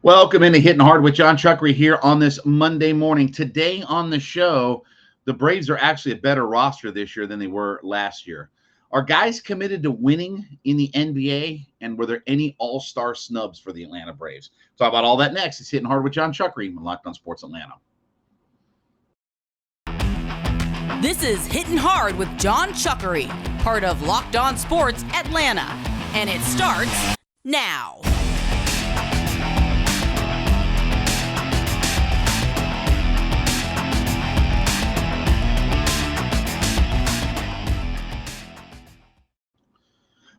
Welcome into Hitting Hard with Jon Chuckery here on this Monday morning. Today on the show, the Braves are actually a better roster this year than they were last year. Are guys committed to winning in the NBA? And were there any all-star snubs for the Atlanta Braves? Talk about all that next. It's Hitting Hard with Jon Chuckery on Locked On Sports Atlanta. This is Hittin' Hard with Jon Chuckery, part of Locked On Sports Atlanta. And it starts now.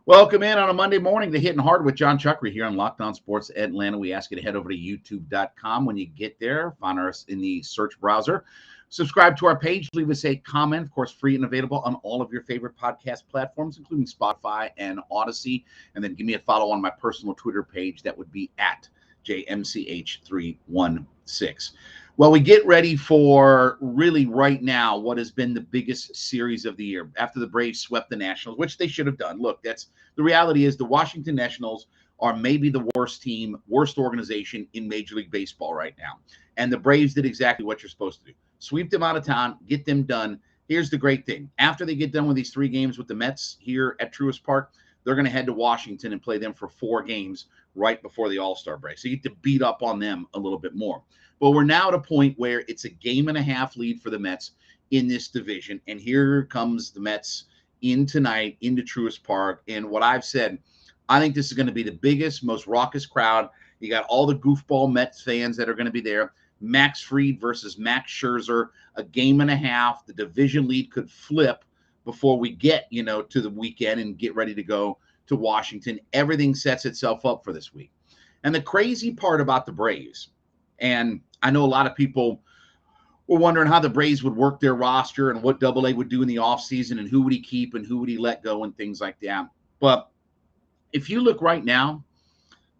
Welcome in on a Monday morning to Hitting Hard with Jon Chuckery here on Locked On Sports Atlanta. We ask you to head over to youtube.com. When you get there, find us in the search browser. Subscribe to our page. Leave us a comment. Of course, free and available on all of your favorite podcast platforms, including Spotify and Odyssey. And then give me a follow on my personal Twitter page. That would be at JMCH316. Well, we get ready for really right now what has been the biggest series of the year after the Braves swept the Nationals, which they should have done. Look, that's the reality is the Washington Nationals are maybe the worst team, worst organization in Major League Baseball right now. And the Braves did exactly what you're supposed to do. Sweep them out of town, get them done. Here's the great thing. After they get done with these 3 games with the Mets here at Truist Park, they're going to head to Washington and play them for 4 games right before the All-Star break. So you get to beat up on them a little bit more. But we're now at a point where it's a 1.5 game lead for the Mets in this division. And here comes the Mets in tonight into Truist Park. And what I've said, I think this is going to be the biggest, most raucous crowd. You got all the goofball Mets fans that are going to be there. Max Fried versus Max Scherzer, a 1.5 games. The division lead could flip before we get, to the weekend and get ready to go to Washington. Everything sets itself up for this week. And the crazy part about the Braves, and I know a lot of people were wondering how the Braves would work their roster and what Double A would do in the offseason and who would he keep and who would he let go and things like that. But if you look right now,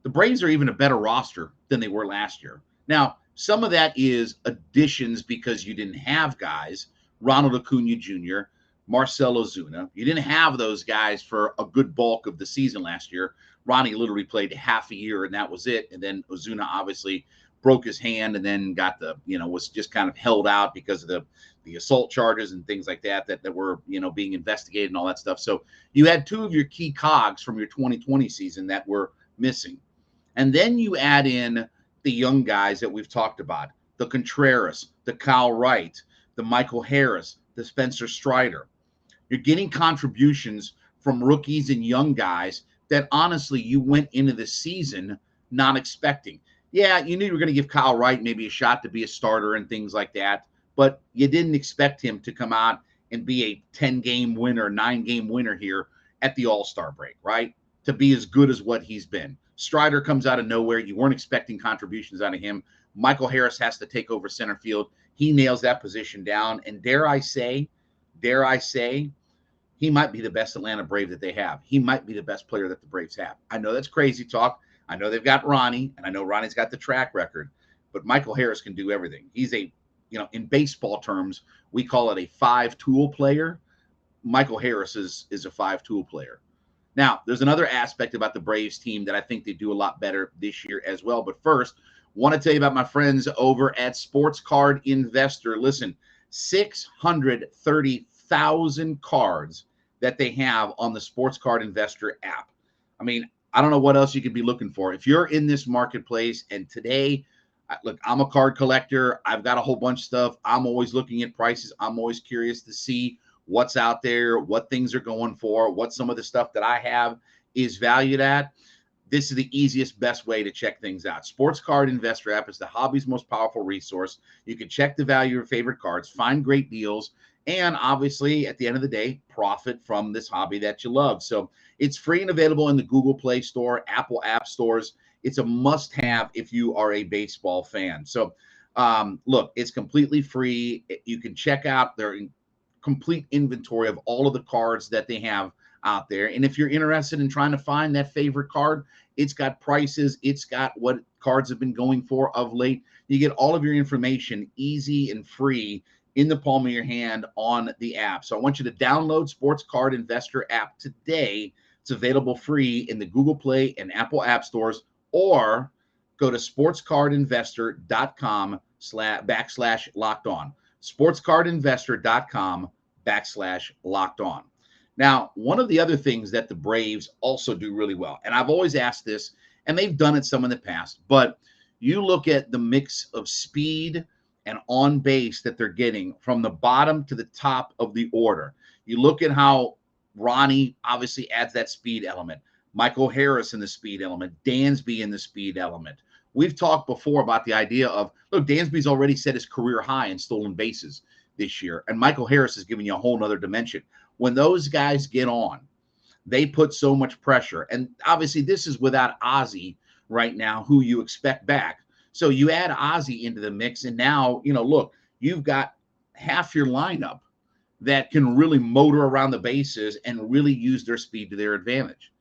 the Braves are even a better roster than they were last year. Now, some of that is additions because you didn't have guys, Ronald Acuna Jr., Marcell Ozuna. You didn't have those guys for a good bulk of the season last year. Ronnie literally played half a year, and that was it. And then Ozuna obviously broke his hand and then got was just kind of held out because of the assault charges and things like that were, being investigated and all that stuff. So you had 2 of your key cogs from your 2020 season that were missing. And then you add in the young guys that we've talked about, the Contreras, the Kyle Wright, the Michael Harris, the Spencer Strider. You're getting contributions from rookies and young guys that honestly you went into the season not expecting. Yeah, you knew you were going to give Kyle Wright maybe a shot to be a starter and things like that, but you didn't expect him to come out and be a 10-game winner, 9-game winner here at the All-Star break, right? To be as good as what he's been. Strider comes out of nowhere. You weren't expecting contributions out of him. Michael Harris has to take over center field. He nails that position down. And dare I say, he might be the best Atlanta Brave that they have. He might be the best player that the Braves have. I know that's crazy talk. I know they've got Ronnie, and I know Ronnie's got the track record, but Michael Harris can do everything. He's in baseball terms, we call it a 5-tool player. Michael Harris is a 5-tool player. Now, there's another aspect about the Braves team that I think they do a lot better this year as well. But first, want to tell you about my friends over at Sports Card Investor. Listen, 630,000 cards that they have on the Sports Card Investor app. I mean, I don't know what else you could be looking for. If you're in this marketplace, and today, look, I'm a card collector. I've got a whole bunch of stuff. I'm always looking at prices. I'm always curious to see what's out there, what things are going for, what some of the stuff that I have is valued at. This is the easiest, best way to check things out. Sports Card Investor app is the hobby's most powerful resource. You can check the value of your favorite cards, find great deals, and obviously, at the end of the day, profit from this hobby that you love. So it's free and available in the Google Play Store, Apple App Stores. It's a must-have if you are a baseball fan. So, look, it's completely free. You can check out their complete inventory of all of the cards that they have out there. And if you're interested in trying to find that favorite card, it's got prices. It's got what cards have been going for of late. You get all of your information easy and free in the palm of your hand on the app. So I want you to download Sports Card Investor app today. It's available free in the Google Play and Apple App Stores, or Go to sportscardinvestor.com/locked on. sportscardinvestor.com/locked on. Now, one of the other things that the Braves also do really well, and I've always asked this, and they've done it some in the past, but you look at the mix of speed and on base that they're getting from the bottom to the top of the order. You look at how Ronnie obviously adds that speed element, Michael Harris in the speed element, Dansby in the speed element. We've talked before about the idea of, look, Dansby's already set his career high in stolen bases this year, and Michael Harris is giving you a whole nother dimension. When those guys get on, they put so much pressure. And obviously, this is without Ozzie right now, who you expect back. So you add Ozzie into the mix, and now, look, you've got half your lineup that can really motor around the bases and really use their speed to their advantage.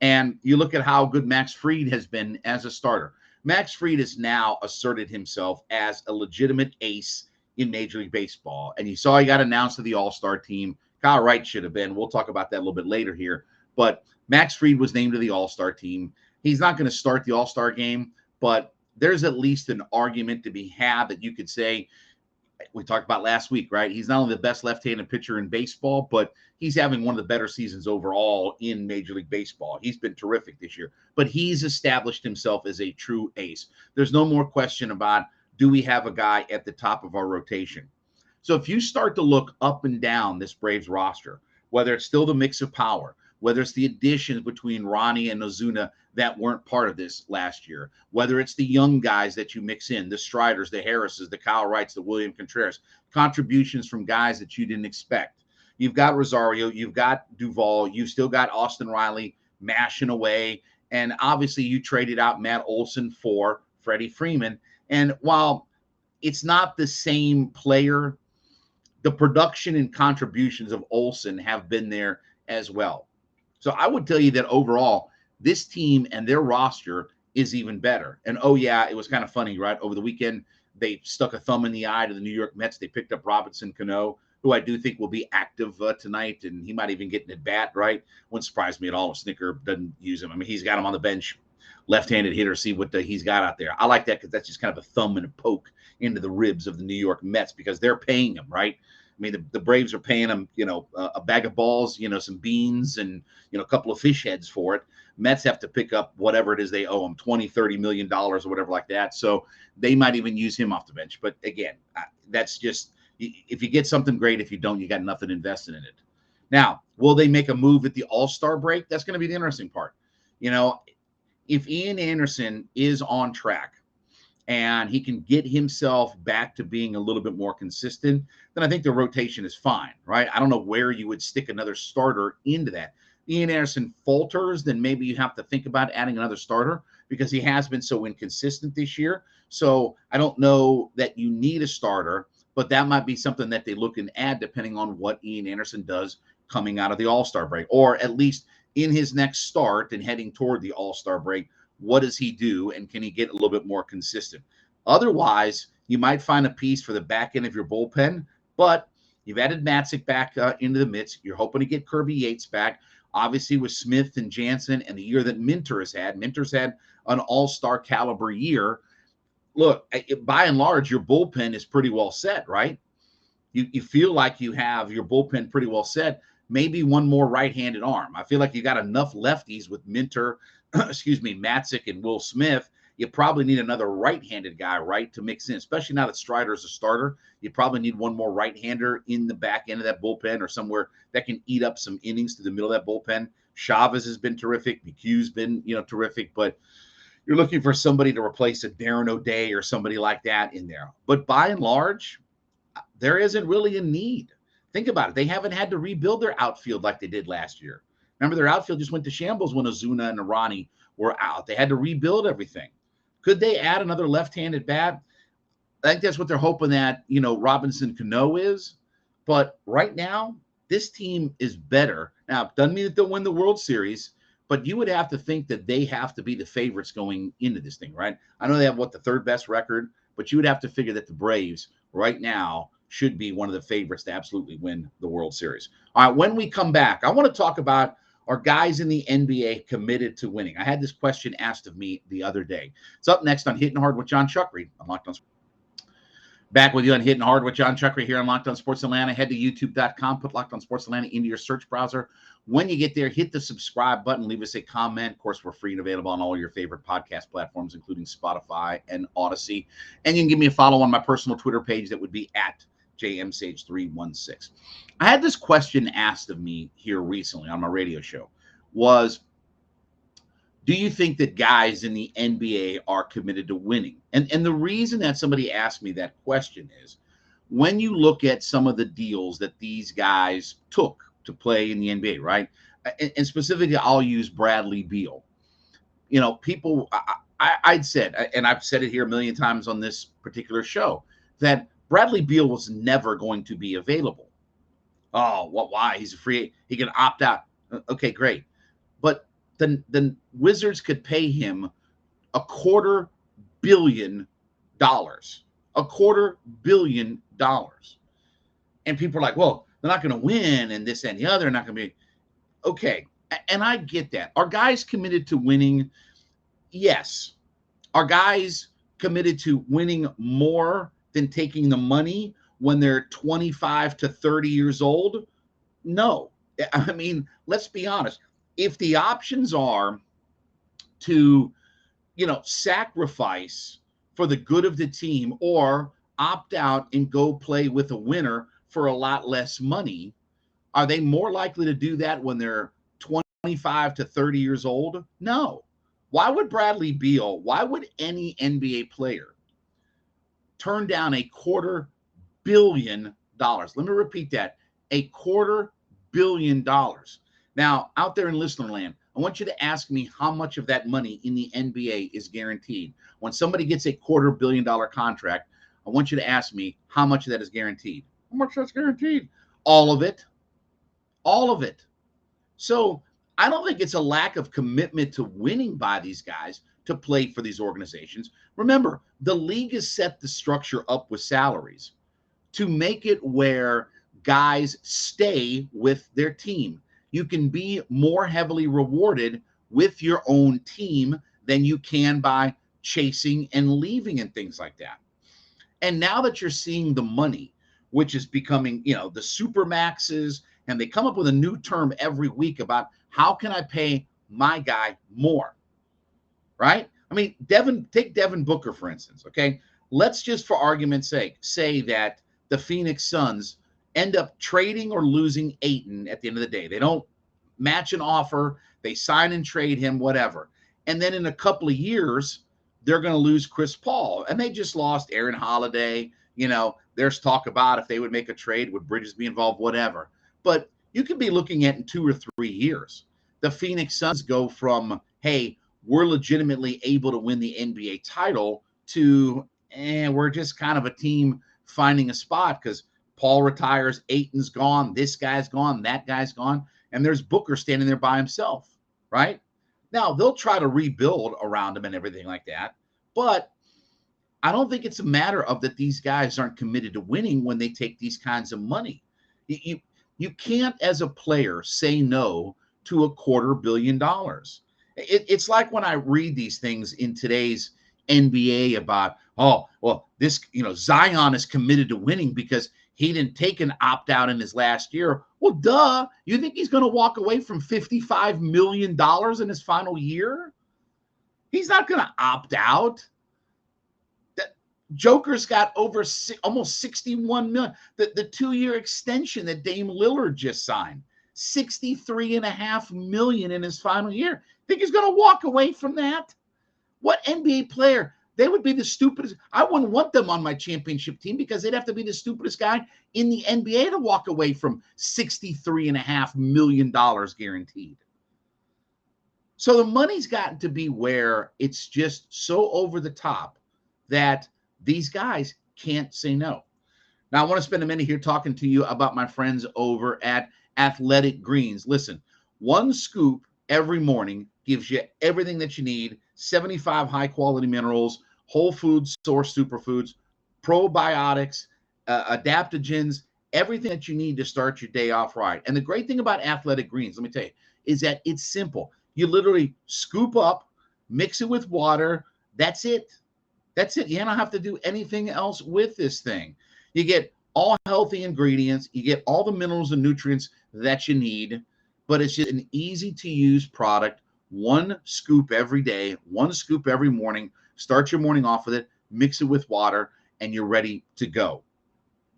And you look at how good Max Fried has been as a starter. Max Fried has now asserted himself as a legitimate ace in Major League Baseball. And you saw he got announced to the All-Star team. Kyle Wright should have been. We'll talk about that a little bit later here. But Max Fried was named to the All-Star team. He's not going to start the All-Star game, but there's at least an argument to be had that you could say, we talked about last week, right? He's not only the best left-handed pitcher in baseball, but he's having one of the better seasons overall in Major League Baseball. He's been terrific this year, but he's established himself as a true ace. There's no more question about, do we have a guy at the top of our rotation? So if you start to look up and down this Braves roster, whether it's still the mix of power, whether it's the additions between Ronnie and Ozuna that weren't part of this last year, whether it's the young guys that you mix in, the Striders, the Harrises, the Kyle Wrights, the William Contreras, contributions from guys that you didn't expect. You've got Rosario, you've got Duvall, you've still got Austin Riley mashing away, and obviously you traded out Matt Olson for Freddie Freeman. And while it's not the same player, the production and contributions of Olson have been there as well. So I would tell you that overall, this team and their roster is even better. And oh yeah, it was kind of funny, right? Over the weekend, they stuck a thumb in the eye to the New York Mets. They picked up Robinson Cano, who I do think will be active tonight, and he might even get an at bat, right? Wouldn't surprise me at all if Snicker doesn't use him. I mean, he's got him on the bench, left-handed hitter, see what he's got out there. I like that because that's just kind of a thumb and a poke into the ribs of the New York Mets because they're paying him, right? I mean, the Braves are paying him, a bag of balls, some beans and, a couple of fish heads for it. Mets have to pick up whatever it is they owe him, $20-30 million or whatever like that. So they might even use him off the bench. But again, that's just, if you get something great, if you don't, you got nothing invested in it. Now, will they make a move at the All-Star break? That's going to be the interesting part. If Ian Anderson is on track, and he can get himself back to being a little bit more consistent, then I think the rotation is fine, right? I don't know where you would stick another starter into that. Ian Anderson falters, then maybe you have to think about adding another starter because he has been so inconsistent this year. So I don't know that you need a starter, but that might be something that they look and add depending on what Ian Anderson does coming out of the All-Star break, or at least in his next start and heading toward the All-Star break. What does he do, and can he get a little bit more consistent? Otherwise, you might find a piece for the back end of your bullpen, but you've added Matzik back into the midst. You're hoping to get Kirby Yates back. Obviously, with Smith and Jansen and the year that Minter's had an all-star caliber year. Look, by and large, your bullpen is pretty well set, right? You feel like you have your bullpen pretty well set. Maybe one more right-handed arm. I feel like you got enough lefties with Minter, Matzik and Will Smith. You probably need another right-handed guy, right, to mix in, especially now that Strider's a starter. You probably need one more right-hander in the back end of that bullpen or somewhere that can eat up some innings to the middle of that bullpen. Chavez has been terrific. McHugh's been, terrific, but you're looking for somebody to replace a Darren O'Day or somebody like that in there. But by and large, there isn't really a need. Think about it. They haven't had to rebuild their outfield like they did last year. Remember, their outfield just went to shambles when Ozuna and Arani were out. They had to rebuild everything. Could they add another left-handed bat? I think that's what they're hoping that, Robinson Cano is. But right now, this team is better. Now, it doesn't mean that they'll win the World Series, but you would have to think that they have to be the favorites going into this thing, right? I know they have, the third best record, but you would have to figure that the Braves right now should be one of the favorites to absolutely win the World Series. All right, when we come back, I want to talk about Are guys in the NBA committed to winning? I had this question asked of me the other day. It's up next on Hittin Hard with Jon Chuckery on Locked On Sports. Back with you on Hittin Hard with Jon Chuckery here on Locked On Sports Atlanta. Head to youtube.com, put Locked On Sports Atlanta into your search browser. When you get there, hit the subscribe button, leave us a comment. Of course, we're free and available on all your favorite podcast platforms, including Spotify and Odyssey. And you can give me a follow on my personal Twitter page that would be at JMSage316. I had this question asked of me here recently on my radio show was, do you think that guys in the NBA are committed to winning? And the reason that somebody asked me that question is when you look at some of the deals that these guys took to play in the NBA, right? And specifically, I'll use Bradley Beal. You know, people, I'd said, and I've said it here a million times on this particular show, that Bradley Beal was never going to be available. Oh, what? Why? He's a free. He can opt out. Okay, great. But the Wizards could pay him $250 million. $250 million. And people are like, well, they're not going to win and this and the other. They're not going to be. Okay. And I get that. Are guys committed to winning? Yes. Are guys committed to winning more than taking the money when they're 25 to 30 years old? No. I mean, let's be honest. If the options are to, sacrifice for the good of the team or opt out and go play with a winner for a lot less money, are they more likely to do that when they're 25 to 30 years old? No. Why would Bradley Beal, why would any NBA player turn down $250 million? Let me repeat that. $250 million. Now, out there in listener land, I want you to ask me how much of that money in the NBA is guaranteed. When somebody gets $250 million contract, I want you to ask me how much of that is guaranteed. How much that's guaranteed? All of it. All of it. So I don't think it's a lack of commitment to winning by these guys to play for these organizations. Remember, the league has set the structure up with salaries to make it where guys stay with their team. You can be more heavily rewarded with your own team than you can by chasing and leaving and things like that. And now that you're seeing the money, which is becoming, the super maxes, and they come up with a new term every week about how can I pay my guy more, right? I mean, take Devin Booker, for instance, okay? Let's just, for argument's sake, say that the Phoenix Suns end up trading or losing Ayton at the end of the day. They don't match an offer. They sign and trade him, whatever. And then in a couple of years, they're going to lose Chris Paul. And they just lost Aaron Holiday. There's talk about if they would make a trade, would Bridges be involved, whatever. But you could be looking at in 2 or 3 years, the Phoenix Suns go from, hey, we're legitimately able to win the NBA title to, we're just kind of a team finding a spot because Paul retires, Ayton's gone, this guy's gone, that guy's gone, and there's Booker standing there by himself, right? Now, they'll try to rebuild around him and everything like that, but I don't think it's a matter of that these guys aren't committed to winning when they take these kinds of money. You can't, as a player, say no to $250 million. It's like when I read these things in today's NBA about, this, Zion is committed to winning because he didn't take an opt-out in his last year. Well, duh. You think he's going to walk away from $55 million in his final year? He's not going to opt out. Joker's got over almost $61 million. The 2-year extension that Dame Lillard just signed, $63.5 million in his final year. Think he's going to walk away from that? What NBA player? They would be the stupidest. I wouldn't want them on my championship team because they'd have to be the stupidest guy in the NBA to walk away from $63.5 million guaranteed. So the money's gotten to be where it's just so over the top that these guys can't say no. Now, I want to spend a minute here talking to you about my friends over at Athletic Greens. Listen, one scoop every morning gives you everything that you need, 75 high-quality minerals, whole food source superfoods, probiotics, adaptogens, everything that you need to start your day off right. And the great thing about Athletic Greens, let me tell you, is that it's simple. You literally scoop up, mix it with water. That's it. That's it. You don't have to do anything else with this thing. You get all healthy ingredients. You get all the minerals and nutrients that you need, but it's just an easy to use product. One scoop every day, one scoop every morning. Start your morning off with it, mix it with water, and you're ready to go.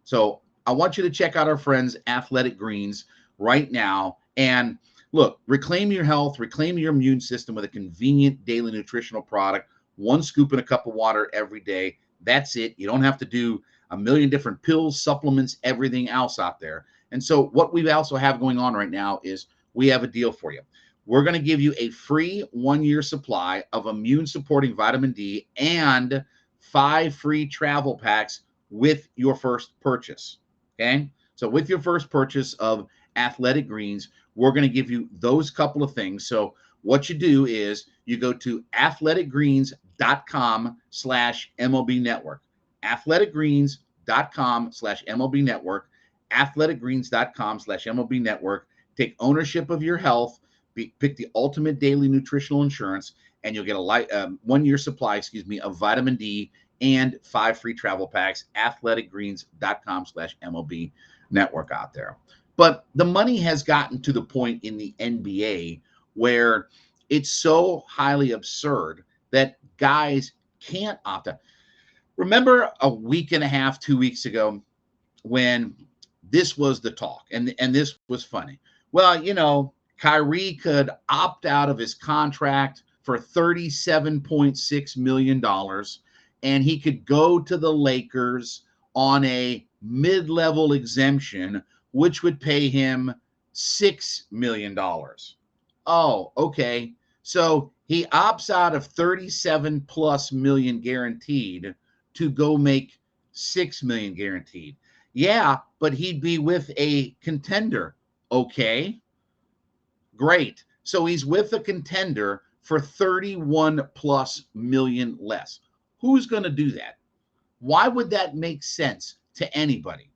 So I want you to check out our friends Athletic Greens right now. And look, reclaim your health, reclaim your immune system with a convenient daily nutritional product. One scoop in a cup of water every day. That's it. You don't have to do a million different pills, supplements, everything else out there. And so what we also have going on right now is we have a deal for you. We're going to give you a free 1-year supply of immune supporting vitamin D and 5 free travel packs with your first purchase. Okay. So with your first purchase of Athletic Greens, we're going to give you those couple of things. So what you do is you go to athleticgreens.com/MLB network, athleticgreens.com/MLB network, athleticgreens.com/MLB network. Take ownership of your health. Pick the ultimate daily nutritional insurance, and you'll get a 1-year supply, of vitamin D and 5 free travel packs. Athleticgreens.com/MLB network out there. But the money has gotten to the point in the NBA where it's so highly absurd that guys can't opt out. Remember a week and a half, 2 weeks ago, when this was the talk, and this was funny. Well, Kyrie could opt out of his contract for $37.6 million, and he could go to the Lakers on a mid-level exemption, which would pay him $6 million. Oh, okay. So he opts out of 37 plus million guaranteed to go make 6 million guaranteed. Yeah, but he'd be with a contender. Okay. Great. So he's with a contender for 31 plus million less. Who's going to do that? Why would that make sense to anybody?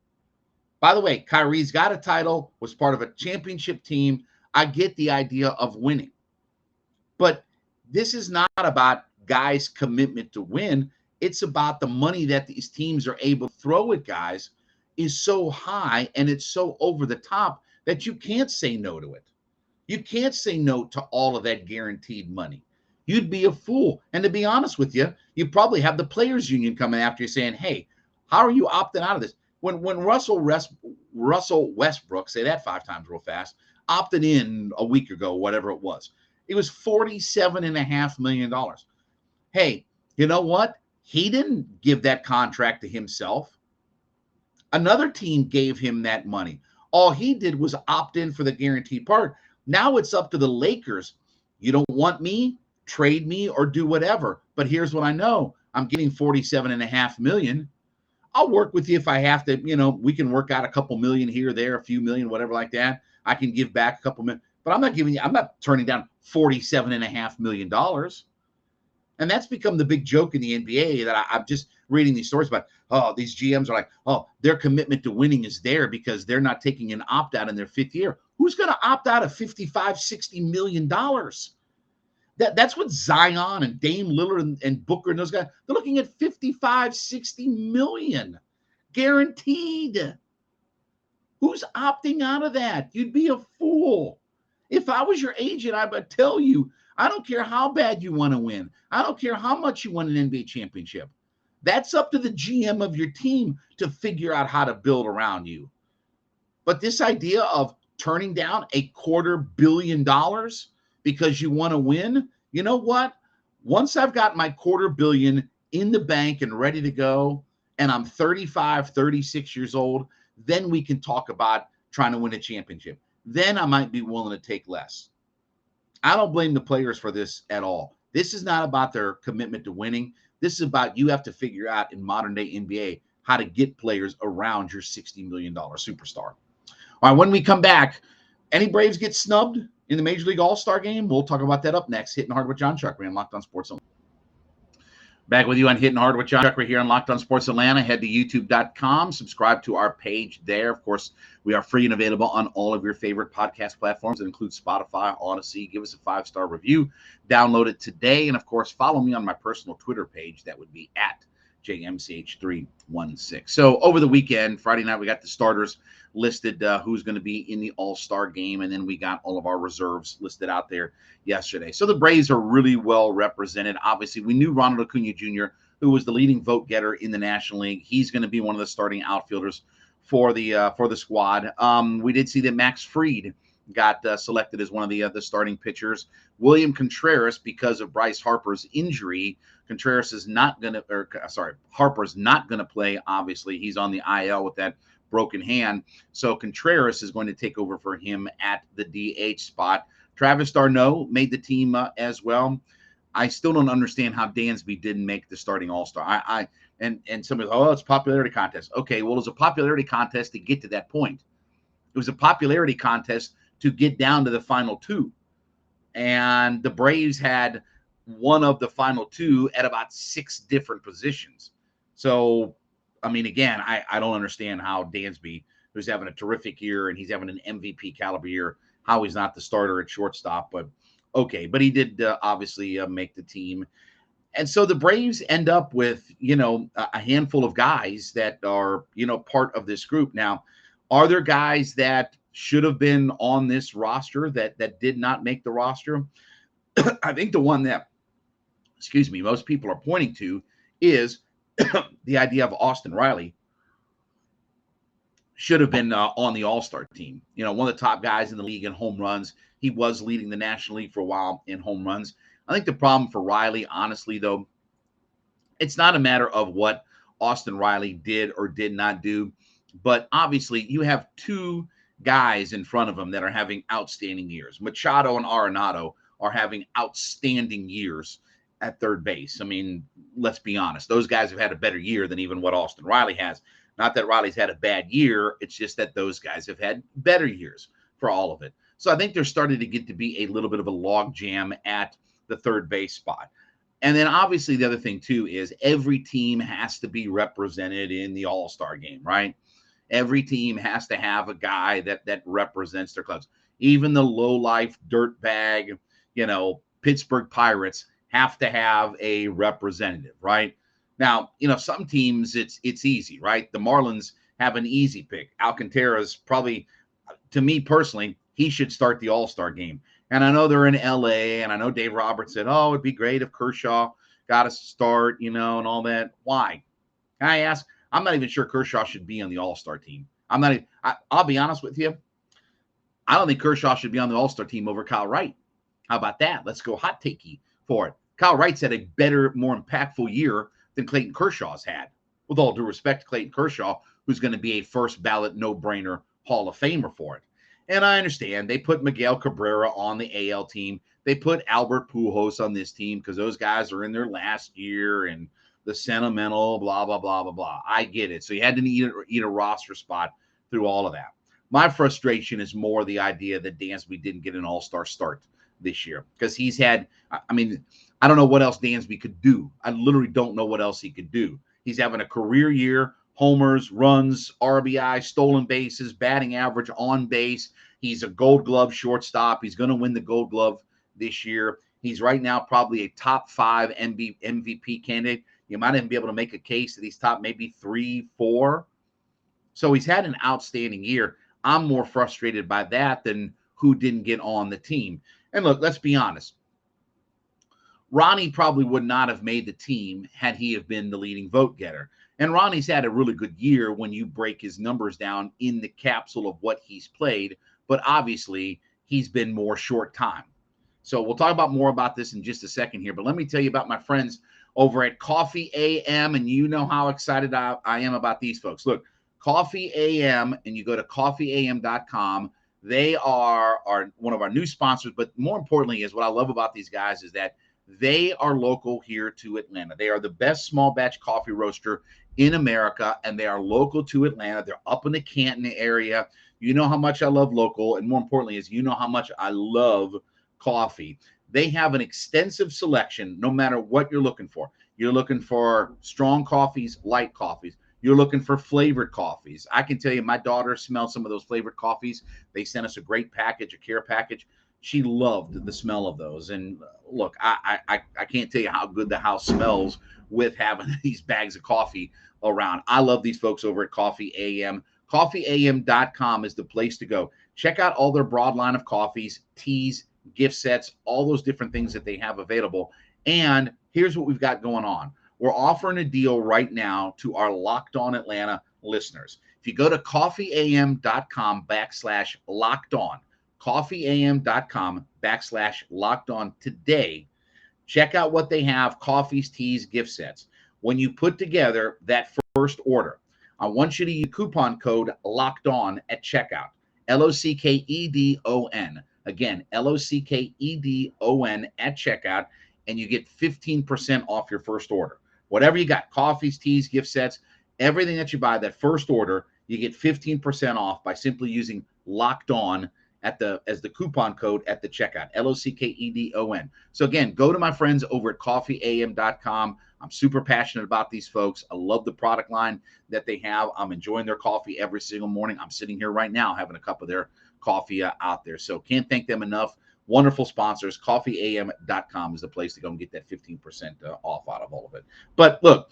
By the way, Kyrie's got a title, was part of a championship team. I get the idea of winning. But this is not about guys' commitment to win. It's about the money that these teams are able to throw at guys is so high and it's so over the top that you can't say no to it. You can't say no to all of that guaranteed money. You'd be a fool. And to be honest with you, you probably have the players union coming after you saying, hey, how are you opting out of this? When Russell Westbrook, say that 5 times real fast, opted in a week ago, whatever it was $47.5 million. Hey, you know what? He didn't give that contract to himself. Another team gave him that money. All he did was opt in for the guaranteed part. Now it's up to the Lakers. You don't want me? Trade me or do whatever. But here's what I know. I'm getting $47.5 million. I'll work with you if I have to. We can work out a couple million here, there, a few million, whatever like that. I can give back a couple million. But I'm not turning down $47.5 million. And that's become the big joke in the NBA that I'm just reading these stories about. Oh, these GMs are like, oh, their commitment to winning is there because they're not taking an opt-out in their 5th year. Who's going to opt out of $55-60 million? That's what Zion and Dame Lillard and Booker and those guys, they're looking at $55-60 million guaranteed. Who's opting out of that? You'd be a fool. If I was your agent, I would tell you, I don't care how bad you want to win. I don't care how much you want an NBA championship. That's up to the GM of your team to figure out how to build around you. But this idea of turning down $250 million because you want to win, you know what? Once I've got my $250 million in the bank and ready to go, and I'm 35, 36 years old, then we can talk about trying to win a championship. Then I might be willing to take less. I don't blame the players for this at all. This is not about their commitment to winning. This is about you have to figure out in modern day NBA how to get players around your $60 million superstar. All right, when we come back, any Braves get snubbed in the Major League All-Star game? We'll talk about that up next. Hitting Hard with Jon Chuckery on Locked On Sports. Back with you on Hittin Hard with Jon Chuckery here on Locked On Sports Atlanta. Head to youtube.com, subscribe to our page there. Of course, we are free and available on all of your favorite podcast platforms. It includes Spotify, Odyssey. Give us a 5-star review. Download it today. And, of course, follow me on my personal Twitter page. That would be at JMCH316. So over the weekend, Friday night, we got the starters listed, who's going to be in the All-Star game, and then we got all of our reserves listed out there yesterday. So the Braves are really well represented. Obviously, we knew Ronald Acuna Jr., who was the leading vote getter in the National League. He's going to be one of the starting outfielders for the squad. We did see that Max Fried got selected as one of the starting pitchers. William Contreras, because of Bryce Harper's injury, Harper's not going to play. Obviously, he's on the IL with that broken hand. So Contreras is going to take over for him at the DH spot. Travis d'Arnaud made the team as well. I still don't understand how Dansby didn't make the starting All-Star. And somebody, it's a popularity contest. Okay, well, it was a popularity contest to get to that point. It was a popularity contest to get down to the final two. And the Braves had one of the final two at about 6 different positions. So, I mean, again, I don't understand how Dansby, who's having a terrific year and he's having an MVP caliber year, how he's not the starter at shortstop. But okay, but he did obviously make the team. And so the Braves end up with, a handful of guys that are, part of this group. Now, are there guys that should have been on this roster that did not make the roster? I think the one that, most people are pointing to is the idea of Austin Riley should have been on the All-Star team. One of the top guys in the league in home runs. He was leading the National League for a while in home runs. I think the problem for Riley, honestly, though, it's not a matter of what Austin Riley did or did not do, but obviously you have 2 guys in front of him that are having outstanding years. Machado and Arenado are having outstanding years at third base. I mean, let's be honest. Those guys have had a better year than even what Austin Riley has. Not that Riley's had a bad year. It's just that those guys have had better years for all of it. So I think they're starting to get to be a little bit of a log jam at the third base spot. And then obviously the other thing too is every team has to be represented in the All-Star game, right? Every team has to have a guy that represents their clubs. Even the low-life dirtbag, Pittsburgh Pirates have to have a representative, right? Now, some teams it's easy, right? The Marlins have an easy pick. Alcantara's probably, to me personally, he should start the All-Star game. And I know they're in LA, and I know Dave Roberts said, it'd be great if Kershaw got us to start, and all that. Why? Can I ask? I'm not even sure Kershaw should be on the All-Star team. I'll be honest with you. I don't think Kershaw should be on the All-Star team over Kyle Wright. How about that? Let's go hot takey for it. Kyle Wright's had a better, more impactful year than Clayton Kershaw's had. With all due respect to Clayton Kershaw, who's going to be a first ballot no-brainer Hall of Famer for it. And I understand they put Miguel Cabrera on the AL team. They put Albert Pujols on this team because those guys are in their last year and the sentimental blah, blah, blah, blah, blah. I get it. So you had to eat a roster spot through all of that. My frustration is more the idea that Dansby didn't get an all-star start this year because he's had, I don't know what else Dansby could do. I literally don't know what else he could do. He's having a career year, homers, runs, RBI, stolen bases, batting average, on base. He's a Gold Glove shortstop. He's going to win the Gold Glove this year. He's right now probably a top 5 MVP candidate. You might even be able to make a case that he's top maybe 3, 4. So he's had an outstanding year. I'm more frustrated by that than who didn't get on the team. And look, let's be honest. Ronnie probably would not have made the team had he have been the leading vote getter. And Ronnie's had a really good year when you break his numbers down in the capsule of what he's played. But obviously, he's been more short time. So we'll talk about more about this in just a second here. But let me tell you about my friends over at Coffee AM. And you know how excited I am about these folks. Look, Coffee AM, and you go to coffeeam.com. They are one of our new sponsors. But more importantly is what I love about these guys is that they are local here to Atlanta. They are the best small batch coffee roaster in America, and they are local to Atlanta. They're up in the Canton area. You know how much I love local, and more importantly is you know how much I love coffee. They have an extensive selection no matter what you're looking for. You're looking for strong coffees, light coffees. You're looking for flavored coffees. I can tell you, my daughter smelled some of those flavored coffees. They sent us a great package, a care package. She loved the smell of those. And look, I can't tell you how good the house smells with having these bags of coffee around. I love these folks over at Coffee AM. CoffeeAM.com is the place to go. Check out all their broad line of coffees, teas, gift sets, all those different things that they have available. And here's what we've got going on. We're offering a deal right now to our Locked On Atlanta listeners. If you go to coffeeam.com/locked on, coffeeam.com/locked on today, check out what they have, coffees, teas, gift sets. When you put together that first order, I want you to use coupon code locked on at checkout. LOCKEDON. Again, LOCKEDON at checkout, and you get 15% off your first order. Whatever you got, coffees, teas, gift sets, everything that you buy, that first order, you get 15% off by simply using locked on as the coupon code at the checkout, LOCKEDON. So again, go to my friends over at coffeeam.com. I'm super passionate about these folks. I love the product line that they have. I'm enjoying their coffee every single morning. I'm sitting here right now having a cup of their coffee out there. So can't thank them enough. Wonderful sponsors. Coffeeam.com is the place to go and get that 15% off out of all of it. But look,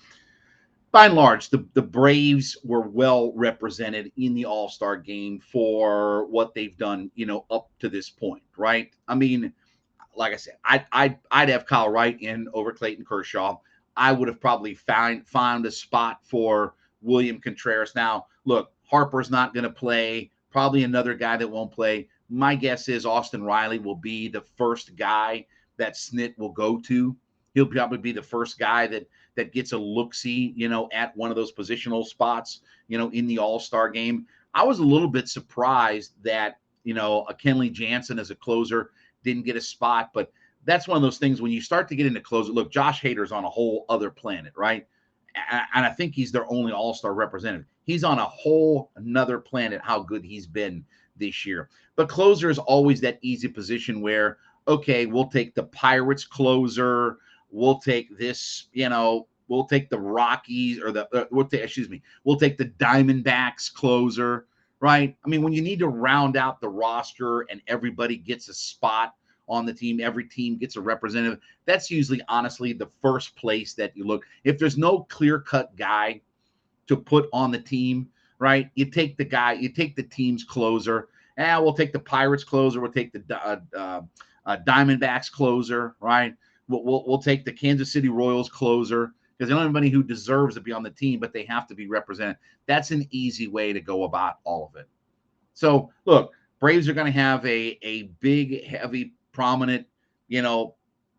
by and large, the Braves were well represented in the All-Star game for what they've done, up to this point, right? I mean, like I said, I'd have Kyle Wright in over Clayton Kershaw. I would have probably found a spot for William Contreras. Now, look, Harper's not going to play. Probably another guy that won't play. My guess is Austin Riley will be the first guy that Snit will go to. He'll probably be the first guy that gets a look-see, at one of those positional spots, in the All-Star game. I was a little bit surprised that, a Kenley Jansen as a closer didn't get a spot, but that's one of those things when you start to get into closer. Look, Josh Hader's on a whole other planet, right? And I think he's their only All-Star representative. He's on a whole another planet, how good he's been this year. But closer is always that easy position where, okay, we'll take the Pirates closer. We'll take this, we'll take the Rockies or we'll take the Diamondbacks closer, right? I mean, when you need to round out the roster and everybody gets a spot on the team, every team gets a representative, that's usually, honestly, the first place that you look. If there's no clear-cut guy to put on the team, right, you take the team's closer. We'll take the Pirates closer. We'll take the Diamondbacks closer, right? We'll take the Kansas City Royals closer because they don't have anybody who deserves to be on the team, but they have to be represented. That's an easy way to go about all of it. So, look, Braves are going to have a big, heavy, prominent,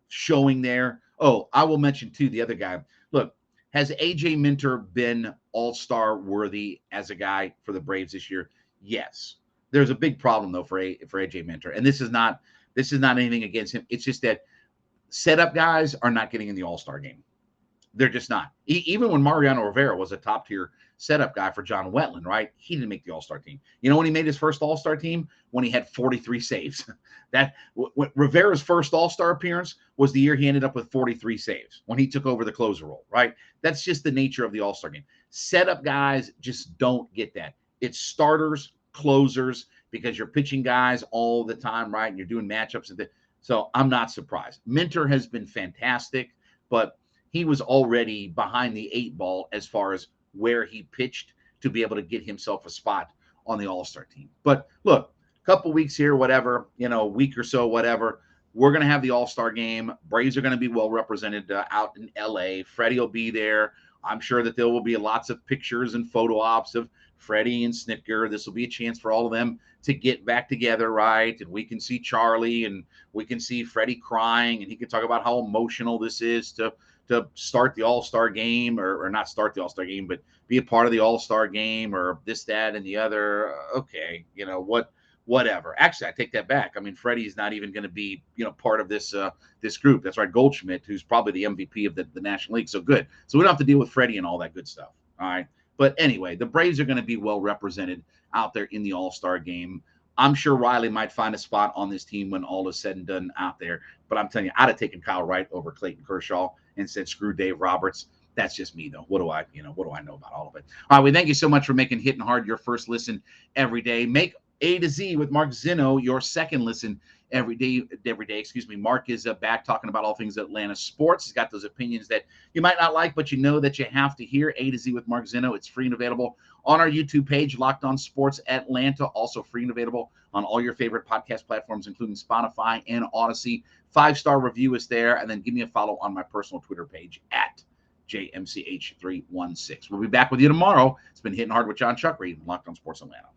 showing there. Oh, I will mention, too, the other guy. Look, has A.J. Minter been all-star worthy as a guy for the Braves this year? Yes. There's a big problem, though, for A.J. Minter, and this is not anything against him. It's just that setup guys are not getting in the All-Star game. They're just not. Even when Mariano Rivera was a top-tier setup guy for John Wetland, right? He didn't make the All-Star team. You know when he made his first All-Star team? When he had 43 saves. Rivera's first All-Star appearance was the year he ended up with 43 saves when he took over the closer role, right? That's just the nature of the All-Star game. Setup guys just don't get that. It's starters, closers, because you're pitching guys all the time, right? And you're doing matchups. So I'm not surprised. Minter has been fantastic, but he was already behind the 8 ball as far as where he pitched to be able to get himself a spot on the All-Star team. But look, a couple weeks here, whatever, a week or so, whatever, we're going to have the All-Star game. Braves are going to be well represented out in L.A. Freddie will be there. I'm sure that there will be lots of pictures and photo ops of Freddie and Snitker. This will be a chance for all of them to get back together, right? And we can see Charlie and we can see Freddie crying, and he can talk about how emotional this is to start the All-Star game or not start the All-Star game, but be a part of the All-Star game or this, that, and the other. Okay, whatever. Actually, I take that back. I mean, Freddie's not even going to be, part of this group. That's right, Goldschmidt, who's probably the MVP of the National League. So good. So we don't have to deal with Freddie and all that good stuff. All right. But anyway, the Braves are going to be well represented out there in the All-Star game. I'm sure Riley might find a spot on this team when all is said and done out there. But I'm telling you, I'd have taken Kyle Wright over Clayton Kershaw and said, screw Dave Roberts. That's just me, though. What do I know about all of it? All right, we thank you so much for making Hittin' Hard your first listen every day. Make A to Z with Mark Zinno your second listen every day. Excuse me. Mark is back talking about all things Atlanta sports. He's got those opinions that you might not like, but you know that you have to hear. A to Z with Mark Zinno. It's free and available on our YouTube page, Locked On Sports Atlanta. Also free and available on all your favorite podcast platforms, including Spotify and Odyssey. 5-star review is there, and then give me a follow on my personal Twitter page at JMCH316. We'll be back with you tomorrow. It's been Hittin' Hard with Jon Chuckery, Locked On Sports Atlanta.